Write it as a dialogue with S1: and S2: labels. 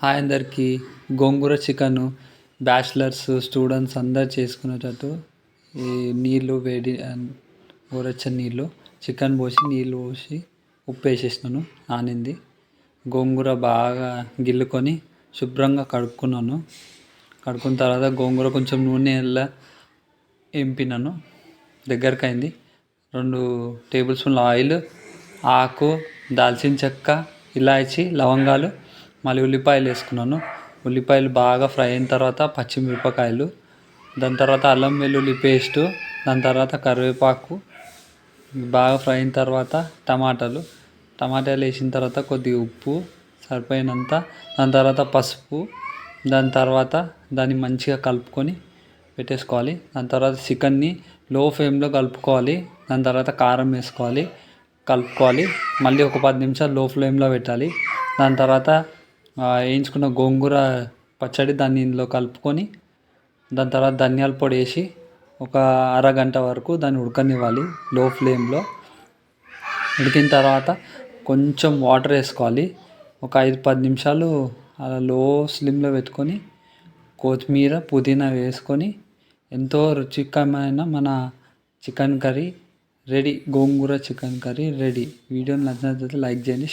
S1: Hi అందరికీ. గోంగూర chicken bachelors, students అందరు చేసుకునేటట్టు ఈ నీళ్ళు వేడి గోరువెచ్చని నీళ్ళు చికెన్ పోసి నీళ్ళు పోసి ఉప్పు వేసేసినాను. నానింది. గోంగూర బాగా గిల్లుకొని శుభ్రంగా కడుక్కున్నాను. కడుక్కున్న తర్వాత గోంగూర కొంచెం నూనెలో ఎంపినాను. దగ్గరికి అయింది. 2 టేబుల్ స్పూన్ల ఆయిల్, ఆకు, దాల్చిన చెక్క, ఇలాచి, లవంగాలు, మళ్ళీ ఉల్లిపాయలు వేసుకున్నాను. ఉల్లిపాయలు బాగా ఫ్రై అయిన తర్వాత పచ్చిమిరపకాయలు, దాని తర్వాత అల్లం వెల్లుల్లి పేస్టు, దాని తర్వాత కరివేపాకు బాగా ఫ్రై అయిన తర్వాత టమాటాలు వేసిన తర్వాత కొద్దిగా ఉప్పు సరిపోయినంత, దాని తర్వాత పసుపు, దాని తర్వాత దాన్ని మంచిగా కలుపుకొని పెట్టేసుకోవాలి. దాని తర్వాత చికెన్ని లో ఫ్లేమ్లో కలుపుకోవాలి. దాని తర్వాత కారం వేసుకోవాలి, కలుపుకోవాలి. మళ్ళీ ఒక 10 నిమిషాలు లో ఫ్లేమ్లో పెట్టాలి. దాని తర్వాత వేయించుకున్న గోంగూర పచ్చడి దాన్ని ఇందులో కలుపుకొని, దాని తర్వాత ధనియాల పొడి వేసి ఒక అరగంట వరకు దాన్ని ఉడకనివ్వాలి లో ఫ్లేమ్లో. ఉడికిన తర్వాత కొంచెం వాటర్ వేసుకోవాలి. ఒక 5-10 నిమిషాలు అలా లో స్లిమ్లో పెట్టుకొని కొత్తిమీర, పుదీనా వేసుకొని ఎంతో రుచికరమైన మన చికెన్ కర్రీ రెడీ. గోంగూర చికెన్ కర్రీ రెడీ. వీడియోని నచ్చినట్లయితే లైక్ చేయండి.